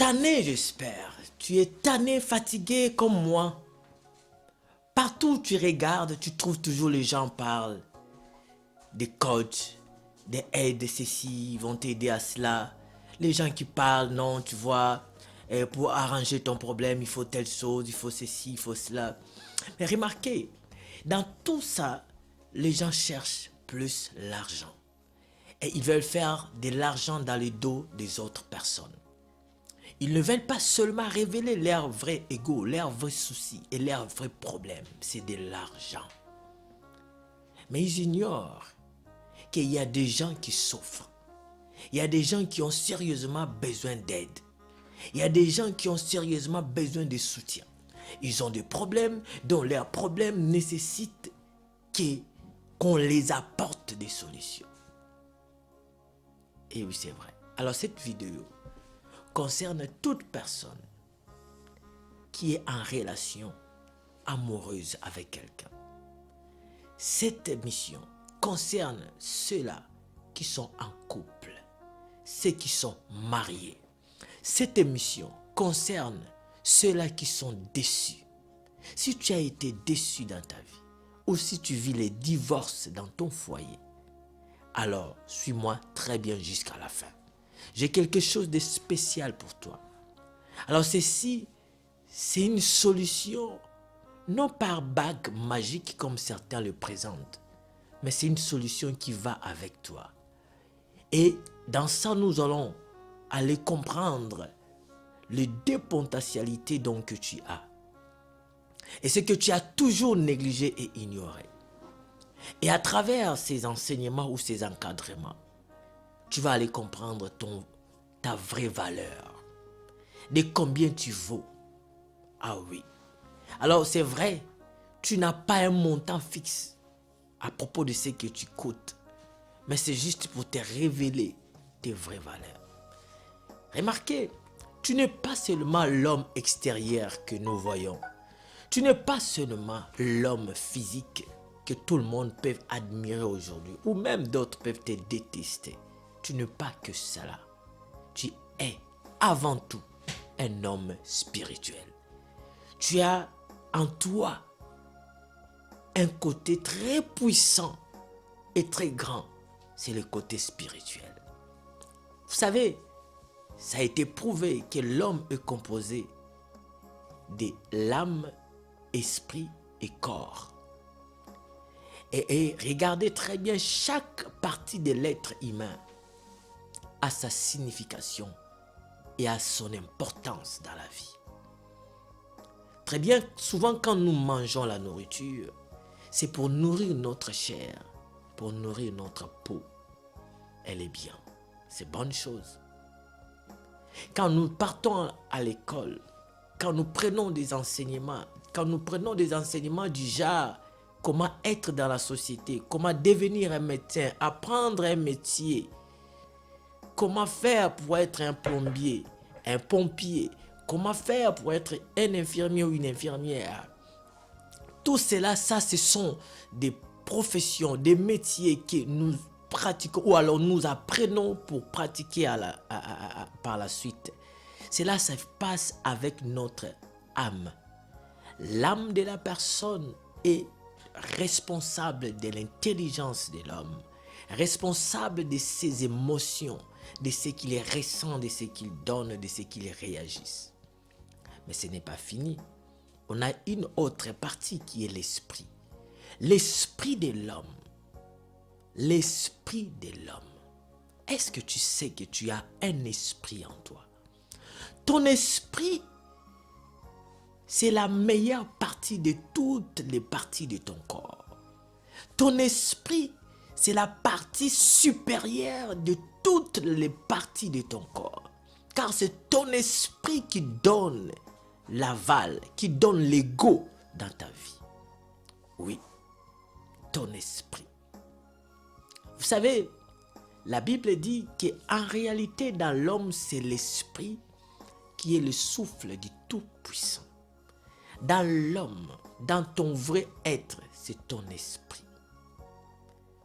tanné, j'espère. Tu es tanné, fatigué comme moi. Partout où tu regardes, tu trouves toujours les gens parlent des coachs, des aides, de ceci, ils vont t'aider à cela. Les gens qui parlent, non, tu vois, pour arranger ton problème, il faut telle chose, il faut ceci, il faut cela. Mais remarquez, dans tout ça, les gens cherchent plus l'argent. Et ils veulent faire de l'argent dans le dos des autres personnes. Ils ne veulent pas seulement révéler leurs vrais égos, leurs vrais soucis et leurs vrais problèmes. C'est de l'argent. Mais ils ignorent qu'il y a des gens qui souffrent. Il y a des gens qui ont sérieusement besoin d'aide. Il y a des gens qui ont sérieusement besoin de soutien. Ils ont des problèmes dont leurs problèmes nécessitent qu'on les apporte des solutions. Et oui, c'est vrai. Alors cette vidéo concerne toute personne qui est en relation amoureuse avec quelqu'un. Cette émission concerne ceux-là qui sont en couple, ceux qui sont mariés. Cette émission concerne ceux-là qui sont déçus. Si tu as été déçu dans ta vie, ou si tu vis les divorces dans ton foyer, alors suis-moi très bien jusqu'à la fin. J'ai quelque chose de spécial pour toi. Alors ceci, c'est une solution, non par bague magique comme certains le présentent, mais c'est une solution qui va avec toi. Et dans ça, nous allons aller comprendre les deux potentialités donc que tu as. Et ce que tu as toujours négligé et ignoré. Et à travers ces enseignements ou ces encadrements, tu vas aller comprendre ta vraie valeur. De combien tu vaux. Ah oui. Alors c'est vrai, tu n'as pas un montant fixe à propos de ce que tu coûtes. Mais c'est juste pour te révéler tes vraies valeurs. Remarquez, tu n'es pas seulement l'homme extérieur que nous voyons. Tu n'es pas seulement l'homme physique que tout le monde peut admirer aujourd'hui, ou même d'autres peuvent te détester. Tu n'es pas que cela. Tu es avant tout un homme spirituel. Tu as en toi un côté très puissant et très grand. C'est le côté spirituel. Vous savez, ça a été prouvé que l'homme est composé de l'âme, esprit et corps. Et regardez très bien, chaque partie de l'être humain a sa signification et a son importance dans la vie. Très bien, souvent quand nous mangeons la nourriture, c'est pour nourrir notre chair, pour nourrir notre peau. Elle est bien, c'est bonne chose. Quand nous partons à l'école, quand nous prenons des enseignements, du genre comment être dans la société, comment devenir un médecin, apprendre un métier, comment faire pour être un plombier, un pompier, comment faire pour être un infirmier ou une infirmière. Tout cela, ce sont des professions, des métiers que nous pratiquons ou alors nous apprenons pour pratiquer par la suite. Cela se passe avec notre âme. L'âme de la personne est responsable de l'intelligence de l'homme, responsable de ses émotions, de ce qu'il ressent, de ce qu'il donne, de ce qu'il réagisse. Mais ce n'est pas fini. On a une autre partie qui est l'esprit. L'esprit de l'homme. L'esprit de l'homme. Est-ce que tu sais que tu as un esprit en toi? Ton esprit, c'est la meilleure partie de toutes les parties de ton corps. Ton esprit, c'est la partie supérieure de toutes les parties de ton corps. Car c'est ton esprit qui donne l'aval, qui donne l'ego dans ta vie. Oui, ton esprit. Vous savez, la Bible dit qu'en réalité, dans l'homme, c'est l'esprit qui est le souffle du Tout-Puissant. Dans l'homme, dans ton vrai être, c'est ton esprit.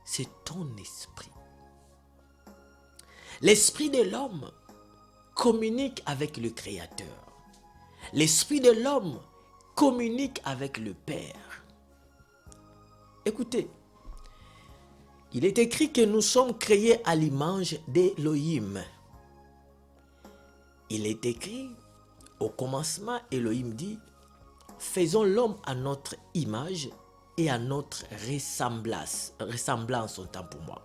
C'est ton esprit. L'esprit de l'homme communique avec le Créateur. L'esprit de l'homme communique avec le Père. Écoutez, il est écrit que nous sommes créés à l'image d'Élohim. Il est écrit, au commencement, Élohim dit, faisons l'homme à notre image et à notre ressemblance autant pour moi.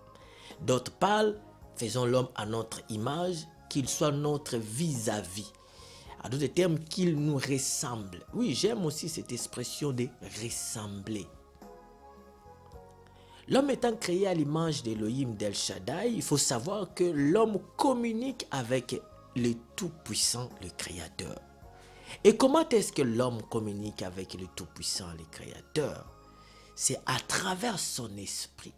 D'autres parlent, faisons l'homme à notre image, qu'il soit notre vis-à-vis. En d'autres termes, qu'il nous ressemble. Oui, j'aime aussi cette expression de ressembler. L'homme étant créé à l'image d'Élohim d'El Shaddai, il faut savoir que l'homme communique avec le Tout-Puissant, le Créateur. Et comment est-ce que l'homme communique avec le Tout-Puissant, le Créateur? C'est à travers son esprit,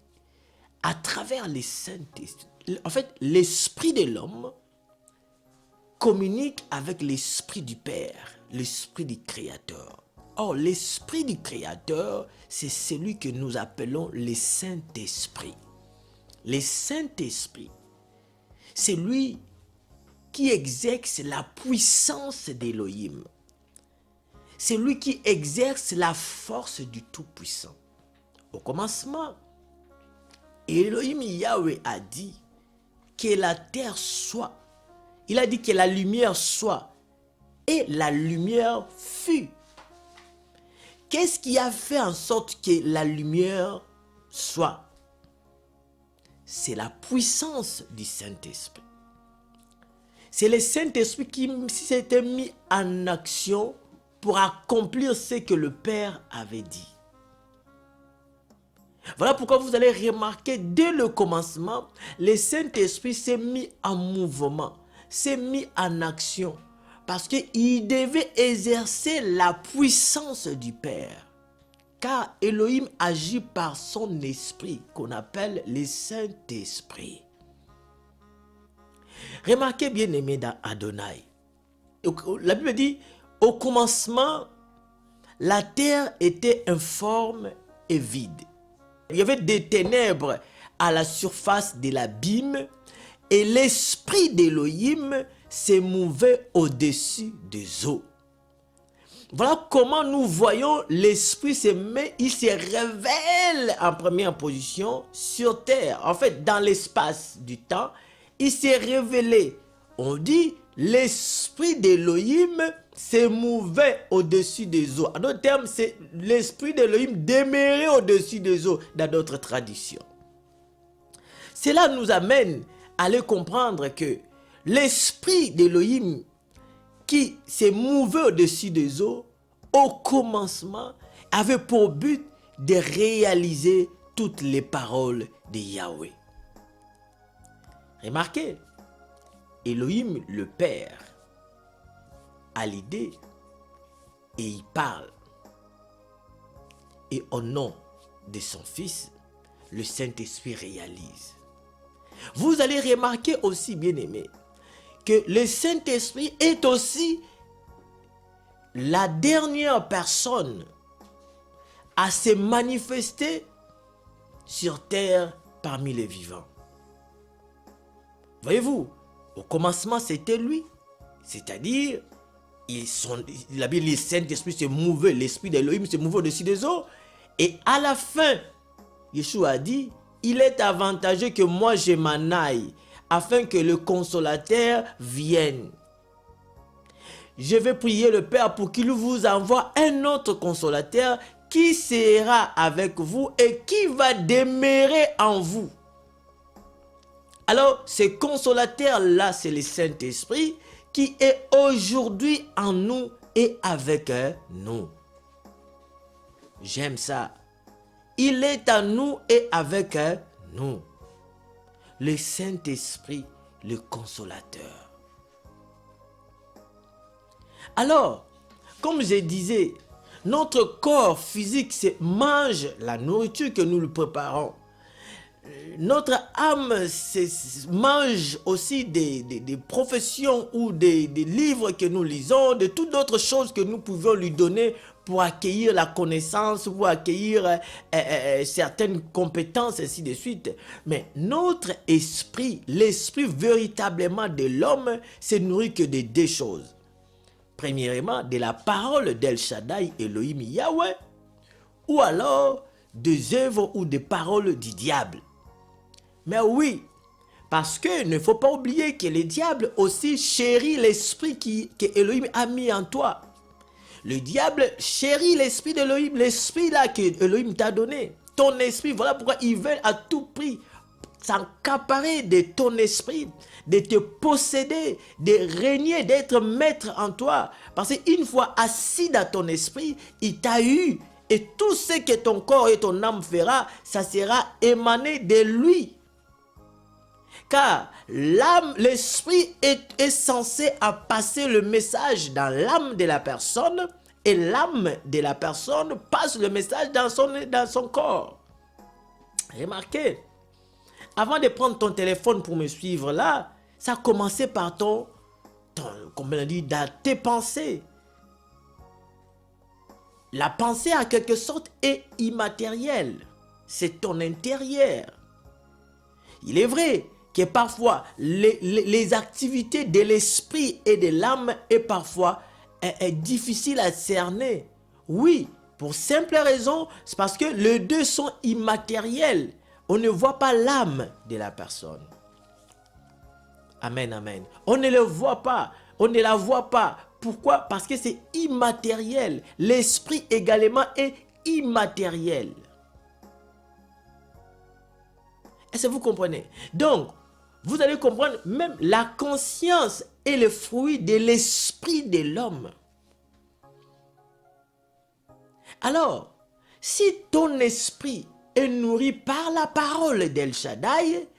à travers les Saint-Esprit. En fait, l'esprit de l'homme communique avec l'esprit du Père, l'esprit du Créateur. Or, l'esprit du Créateur, c'est celui que nous appelons le Saint-Esprit. Le Saint-Esprit, c'est lui qui exerce la puissance d'Élohim. C'est lui qui exerce la force du Tout-Puissant. Au commencement, Elohim Yahweh a dit que la terre soit. Il a dit que la lumière soit. Et la lumière fut. Qu'est-ce qui a fait en sorte que la lumière soit? C'est la puissance du Saint-Esprit. C'est le Saint-Esprit qui s'était mis en action pour accomplir ce que le Père avait dit. Voilà pourquoi vous allez remarquer dès le commencement, le Saint-Esprit s'est mis en mouvement, s'est mis en action. Parce qu'il devait exercer la puissance du Père. Car Elohim agit par son esprit, qu'on appelle le Saint-Esprit. Remarquez bien aimé dans Adonai. La Bible dit, au commencement, la terre était informe et vide. Il y avait des ténèbres à la surface de l'abîme et l'esprit d'Elohim se mouvait au-dessus des eaux. Voilà comment nous voyons l'esprit se met, il se révèle en première position sur terre. En fait, dans l'espace du temps, il s'est révélé. On dit l'esprit d'Elohim se mouvait au-dessus des eaux. En d'autres termes, c'est l'esprit d'Elohim demeurait au-dessus des eaux dans d'autres traditions. Cela nous amène à aller comprendre que l'esprit d'Elohim qui s'est mouvé au-dessus des eaux, au commencement, avait pour but de réaliser toutes les paroles de Yahweh. Remarquez, Elohim le Père a l'idée et il parle. Et au nom de son Fils, le Saint-Esprit réalise. Vous allez remarquer aussi, bien-aimés, que le Saint-Esprit est aussi la dernière personne à se manifester sur terre parmi les vivants. Voyez-vous, au commencement c'était lui, c'est-à-dire la Bible, le Saint-Esprit se mouvait, l'Esprit d'Elohim se mouvait au-dessus des eaux, et à la fin, Yeshua a dit, il est avantageux que moi je m'en aille, afin que le consolateur vienne. Je vais prier le Père pour qu'il vous envoie un autre consolateur qui sera avec vous et qui va demeurer en vous. Alors, ce consolateur-là, c'est le Saint-Esprit qui est aujourd'hui en nous et avec nous. J'aime ça. Il est en nous et avec nous. Le Saint-Esprit, le consolateur. Alors, comme je disais, notre corps physique mange la nourriture que nous lui préparons. notre âme mange aussi des professions ou des livres que nous lisons, de toutes d'autres choses que nous pouvons lui donner pour accueillir la connaissance, pour accueillir certaines compétences, ainsi de suite. Mais notre esprit, l'esprit véritablement de l'homme, se nourrit que de deux choses. Premièrement, de la parole d'El Shaddai, Elohim Yahweh, ou alors des œuvres ou des paroles du diable. Mais oui, parce que ne faut pas oublier que le diable aussi chérit l'esprit que Elohim a mis en toi. Le diable chérit l'esprit d'Elohim, l'esprit là que Elohim t'a donné. Ton esprit, voilà pourquoi ils veulent à tout prix s'accaparer de ton esprit, de te posséder, de régner, d'être maître en toi. Parce qu'une fois assis dans ton esprit, il t'a eu. Et tout ce que ton corps et ton âme fera, ça sera émané de lui. Car l'âme, l'esprit est censé passer le message dans l'âme de la personne et l'âme de la personne passe le message dans son corps. Remarquez, avant de prendre ton téléphone pour me suivre là, ça a commencé par comme on dit, dans tes pensées. La pensée, en quelque sorte, est immatérielle. C'est ton intérieur. Il est vrai que parfois, les activités de l'esprit et de l'âme est parfois difficile à cerner. Oui, pour simple raison, c'est parce que les deux sont immatériels. On ne voit pas l'âme de la personne. Amen, amen. On ne le voit pas, on ne la voit pas. Pourquoi? Parce que c'est immatériel. L'esprit également est immatériel. Est-ce que vous comprenez? Donc, vous allez comprendre, même la conscience est le fruit de l'esprit de l'homme. Alors, si ton esprit est nourri par la parole d'El Shaddai,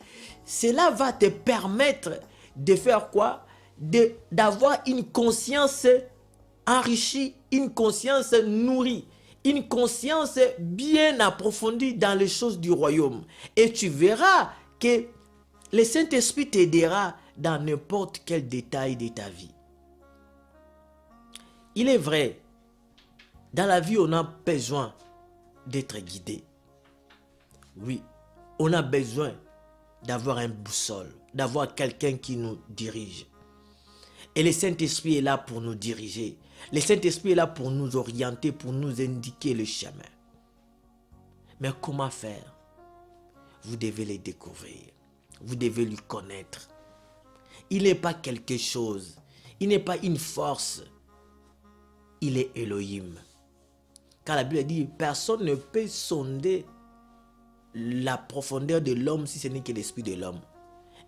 cela va te permettre de faire quoi? D'avoir une conscience enrichie, une conscience nourrie, une conscience bien approfondie dans les choses du royaume. Et tu verras que le Saint-Esprit t'aidera dans n'importe quel détail de ta vie. Il est vrai, dans la vie, on a besoin d'être guidé. Oui, on a besoin d'avoir un boussole, d'avoir quelqu'un qui nous dirige. Et le Saint-Esprit est là pour nous diriger. Le Saint-Esprit est là pour nous orienter, pour nous indiquer le chemin. Mais comment faire? Vous devez le découvrir. Vous devez lui connaître. Il n'est pas quelque chose. Il n'est pas une force. Il est Elohim. Car la Bible dit, personne ne peut sonder la profondeur de l'homme si ce n'est que l'esprit de l'homme.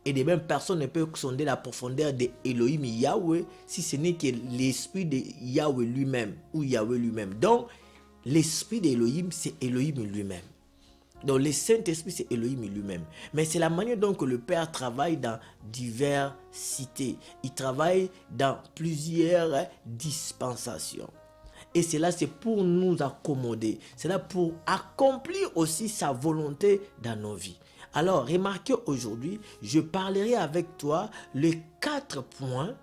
Et de même, personne ne peut sonder la profondeur de Elohim Yahweh si ce n'est que l'esprit de Yahweh lui-même ou Yahweh lui-même. Donc, l'esprit d'Elohim, c'est Elohim lui-même. Donc, le Saint-Esprit, c'est Elohim lui-même. Mais c'est la manière dont le Père travaille dans diverses cités. Il travaille dans plusieurs dispensations. Et cela, c'est pour nous accommoder. C'est là pour accomplir aussi sa volonté dans nos vies. Alors, remarquez aujourd'hui, je parlerai avec toi les 4 points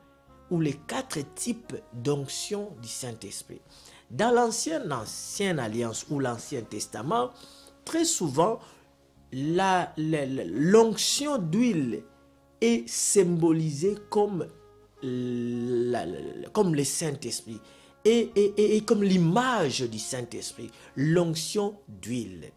ou les 4 types d'onction du Saint-Esprit. Dans l'ancienne alliance ou l'Ancien Testament, très souvent, l'onction d'huile est symbolisée comme le Saint-Esprit et comme l'image du Saint-Esprit, l'onction d'huile.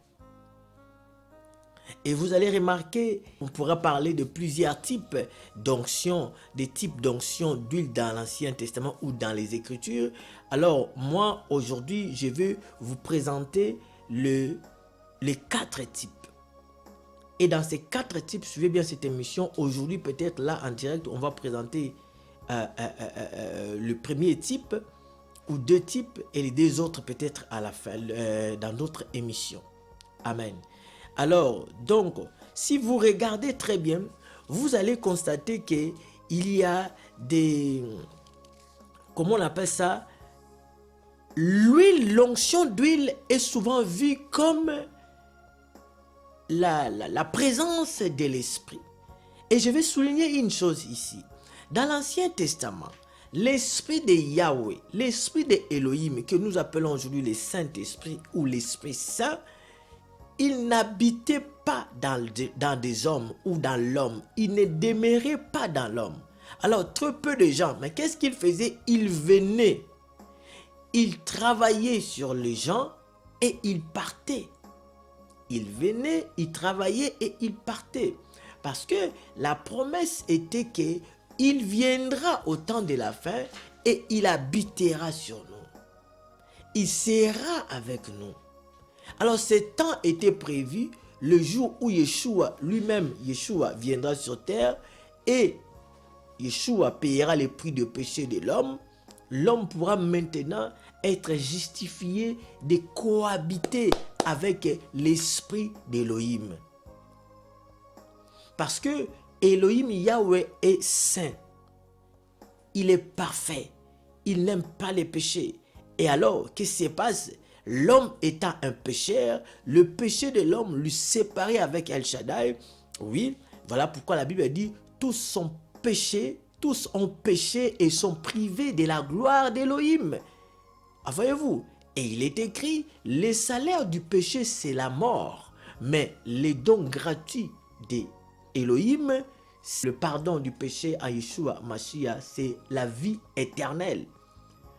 Et vous allez remarquer, on pourra parler de plusieurs types d'onction, des types d'onction d'huile dans l'Ancien Testament ou dans les Écritures. Alors, moi, aujourd'hui, je vais vous présenter les 4 types. Et dans ces 4 types, suivez bien cette émission. Aujourd'hui, peut-être là, en direct, on va présenter le premier type ou 2 types et les 2 autres peut-être à la fin, dans d'autres émissions. Amen. Alors, donc, si vous regardez très bien, vous allez constater qu'il y a des... Comment on appelle ça? L'huile, l'onction d'huile est souvent vue comme la présence de l'Esprit. Et je vais souligner une chose ici. Dans l'Ancien Testament, l'Esprit de Yahweh, l'Esprit de Elohim, que nous appelons aujourd'hui le Saint-Esprit ou l'Esprit Saint, il n'habitait pas dans des hommes ou dans l'homme. Il ne demeurait pas dans l'homme. Alors, très peu de gens, mais qu'est-ce qu'il faisait? Il venait, il travaillait sur les gens et il partait. Il venait, il travaillait et il partait. Parce que la promesse était qu'il viendra au temps de la fin et il habitera sur nous. Il sera avec nous. Alors ce temps était prévu le jour où Yeshua lui-même, Yeshua viendra sur terre et Yeshua payera le prix de péché de l'homme. L'homme pourra maintenant être justifié de cohabiter avec l'esprit d'Élohim. Parce que Elohim Yahweh est saint. Il est parfait. Il n'aime pas les péchés. Et alors, qu'est-ce qui se passe? L'homme étant un pécheur, le péché de l'homme lui séparait avec El Shaddai. Oui, voilà pourquoi la Bible dit tous sont péchés, tous ont péché et sont privés de la gloire d'Élohim. Ah, voyez-vous? Et il est écrit, le salaire du péché c'est la mort, mais les dons gratuits d'Élohim, le pardon du péché à Yeshua Mashiach, c'est la vie éternelle.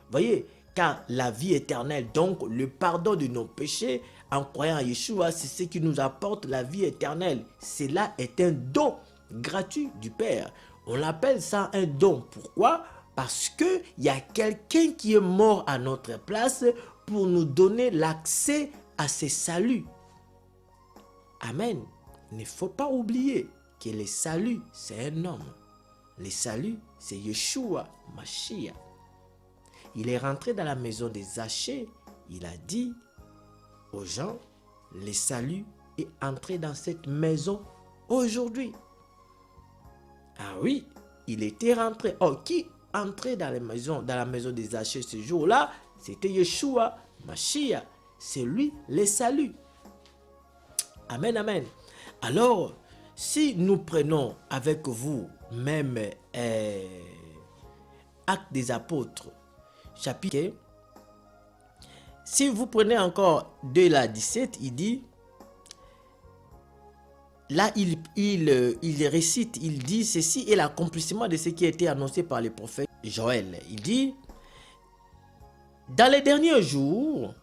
Voyez, car la vie éternelle, donc le pardon de nos péchés en croyant à Yeshua, c'est ce qui nous apporte la vie éternelle. Cela est un don gratuit du Père. On appelle ça un don. Pourquoi? Parce qu'il y a quelqu'un qui est mort à notre place pour nous donner l'accès à ce salut. Amen. Il ne faut pas oublier que le salut, c'est un homme. Le salut, c'est Yeshua Mashiach. Il est rentré dans la maison des Zachée. Il a dit aux gens, le salut est entré dans cette maison aujourd'hui. Ah oui, il était rentré. Oh, qui entrait dans la maison des Zachée ce jour-là? C'était Yeshua Mashiach. C'est lui le salut. Amen, amen. Alors, si nous prenons avec vous même Actes des Apôtres, chapitre, si vous prenez encore 2 à 17, il dit, là il récite, il dit, ceci est l'accomplissement de ce qui a été annoncé par le prophète Joël. Il dit, dans les derniers jours,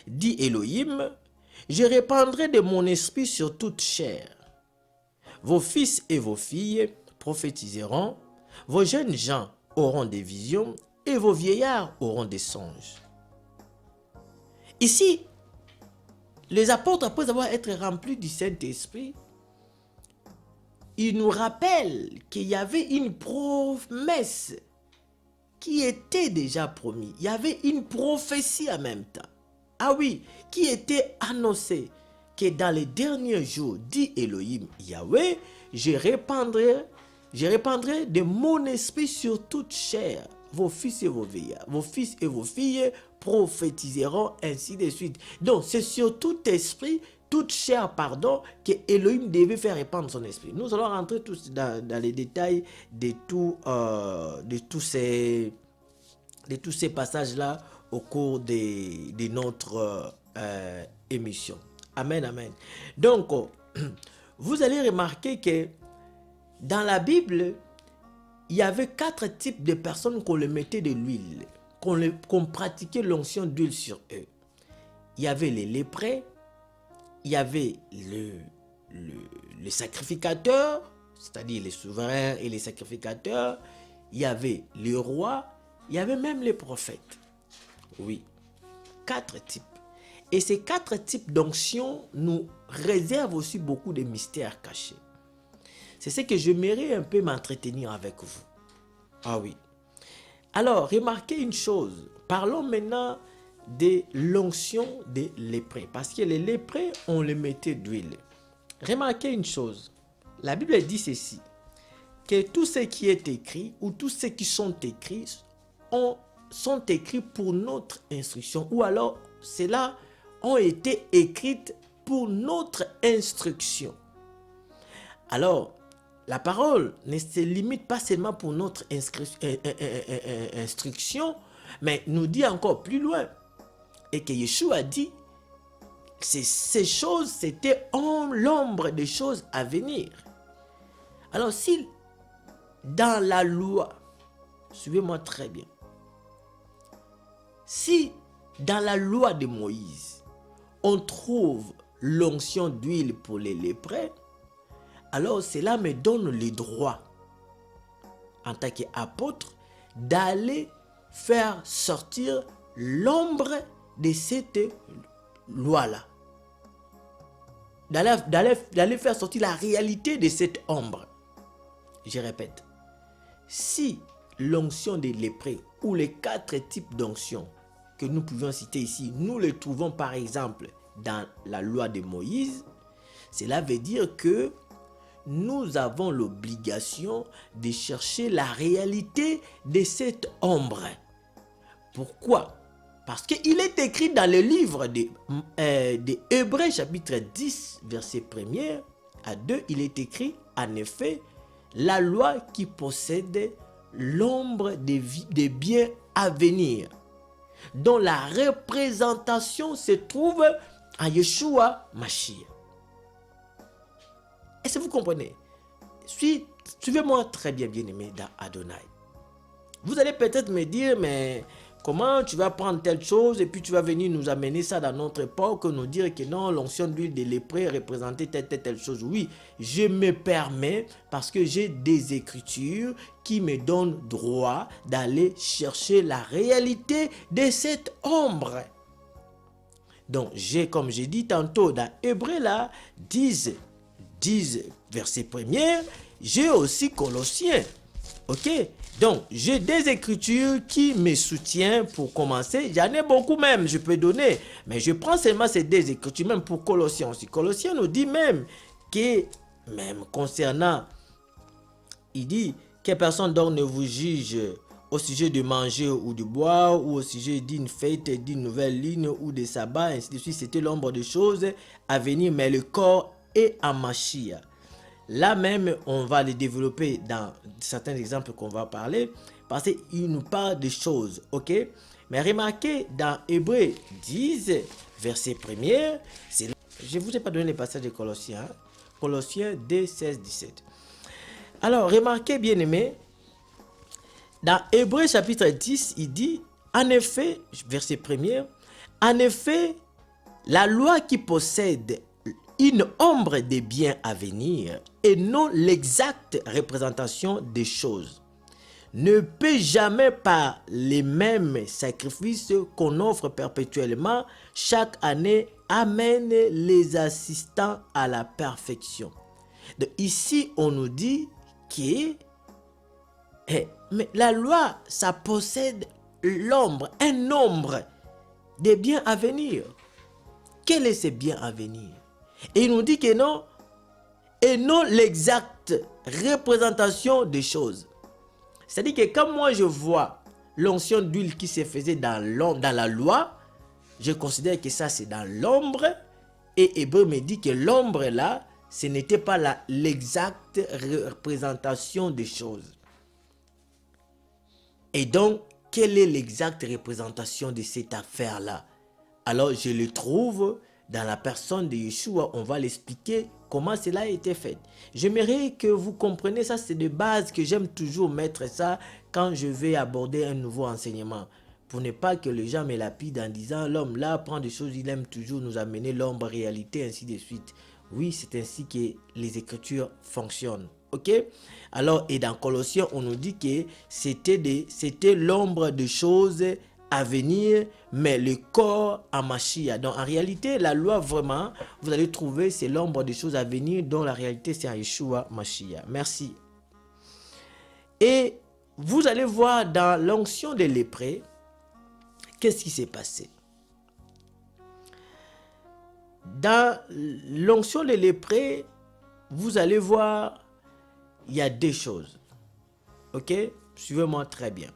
dit Elohim, je répandrai de mon esprit sur toute chair. Vos fils et vos filles prophétiseront, vos jeunes gens auront des visions et vos vieillards auront des songes. Ici, les apôtres, après avoir été remplis du Saint-Esprit, ils nous rappellent qu'il y avait une promesse qui était déjà promise. Il y avait une prophétie en même temps. Ah oui, qui était annoncée que dans les derniers jours, dit Elohim Yahweh, je répandrai de mon esprit sur toute chair. Vos fils et vos vieillards, vos fils et vos filles prophétiseront, ainsi de suite. Donc, c'est sur tout esprit, toute chair, pardon, que Elohim devait faire répandre son esprit. Nous allons rentrer tous dans les détails de tous ces passages-là au cours de notre émission. Amen, amen. Donc, vous allez remarquer que dans la Bible, il y avait 4 types de personnes qu'on le mettait de l'huile, qu'on pratiquait l'onction d'huile sur eux. Il y avait les lépreux, il y avait les sacrificateurs, c'est-à-dire les souverains et les sacrificateurs, il y avait les rois, il y avait même les prophètes. Oui, 4 types. Et ces 4 types d'onction nous réservent aussi beaucoup de mystères cachés. C'est ce que j'aimerais un peu m'entretenir avec vous. Ah oui. Alors, remarquez une chose. Parlons maintenant de l'onction des lépreux. Parce que les lépreux, on les mettait d'huile. Remarquez une chose. La Bible dit ceci. Que tout ce qui est écrit, ou tous ceux qui sont écrits, sont écrits pour notre instruction. Ou alors, ceux-là ont été écrits pour notre instruction. Alors, la parole ne se limite pas seulement pour notre instruction, mais nous dit encore plus loin. Et que Yeshua a dit, ces choses, c'était en l'ombre des choses à venir. Alors, si dans la loi, suivez-moi très bien, si dans la loi de Moïse, on trouve l'onction d'huile pour les lépreux, alors cela me donne le droit, en tant qu'apôtre, d'aller faire sortir l'ombre de cette loi-là. D'aller faire sortir la réalité de cette ombre. Je répète, si l'onction des lépreux ou les 4 types d'onction que nous pouvons citer ici, nous les trouvons par exemple dans la loi de Moïse, cela veut dire que nous avons l'obligation de chercher la réalité de cette ombre. Pourquoi? Parce qu'il est écrit dans le livre de Hébreux chapitre 10, verset 1 à 2, il est écrit en effet, la loi qui possède l'ombre des biens à venir, dont la représentation se trouve en Yeshua Mashiach. Est-ce que vous comprenez? Suivez-moi très bien, bien-aimé dans Adonai. Vous allez peut-être me dire, mais comment tu vas prendre telle chose et puis tu vas venir nous amener ça dans notre époque, nous dire que non, l'onction d'huile des lépreux représentait telle chose. Oui, je me permets parce que j'ai des écritures qui me donnent droit d'aller chercher la réalité de cette ombre. Donc, comme j'ai dit tantôt dans Hébreux là, 10 verset 1er, j'ai aussi Colossiens. Ok? Donc, j'ai des écritures qui me soutiennent pour commencer. J'en ai beaucoup même, je peux donner. Mais je prends seulement ces 2 écritures, même pour Colossiens aussi. Colossiens nous dit même que, même concernant, il dit que personne donc ne vous juge au sujet de manger ou de boire, ou au sujet d'une fête, d'une nouvelle ligne, ou de sabbat, ainsi de suite. C'était l'ombre des choses à venir, mais le corps est en Mashiach. Là même, on va les développer dans certains exemples qu'on va parler, parce qu'il nous parle des choses, ok? Mais remarquez, dans Hébreux 10, verset 1er, je ne vous ai pas donné les passages de Colossiens, Colossiens 2, 16, 17. Alors, remarquez bien aimé, dans Hébreux chapitre 10, il dit, en effet, verset 1er, en effet, la loi qui possède une ombre des biens à venir et non l'exacte représentation des choses ne peut jamais par les mêmes sacrifices qu'on offre perpétuellement chaque année amener les assistants à la perfection. Donc ici on nous dit que mais la loi ça possède l'ombre, un nombre des biens à venir. Quel est ce bien à venir? Et il nous dit que non, et non l'exacte représentation des choses. C'est-à-dire que quand moi je vois l'onction d'huile qui se faisait dans la loi, je considère que ça c'est dans l'ombre. Et Hébreu me dit que l'ombre là, ce n'était pas l'exacte représentation des choses. Et donc, quelle est l'exacte représentation de cette affaire-là? Alors je le trouve dans la personne de Yeshua, on va l'expliquer comment cela a été fait. J'aimerais que vous compreniez ça, c'est de base que j'aime toujours mettre ça quand je vais aborder un nouveau enseignement. Pour ne pas que les gens me lapident en disant l'homme là prend des choses, il aime toujours nous amener l'ombre, réalité, ainsi de suite. Oui, c'est ainsi que les Écritures fonctionnent. Ok? Alors, et dans Colossiens, on nous dit que c'était l'ombre de choses à venir, mais le corps à Mashiach. Donc en réalité, la loi vraiment, vous allez trouver, c'est l'ombre des choses à venir, dont la réalité c'est à Yeshua Mashiach. Merci. Et vous allez voir dans l'onction des lépreux, qu'est-ce qui s'est passé? Dans l'onction des lépreux, vous allez voir, il y a 2 choses. Ok? Suivez-moi très bien.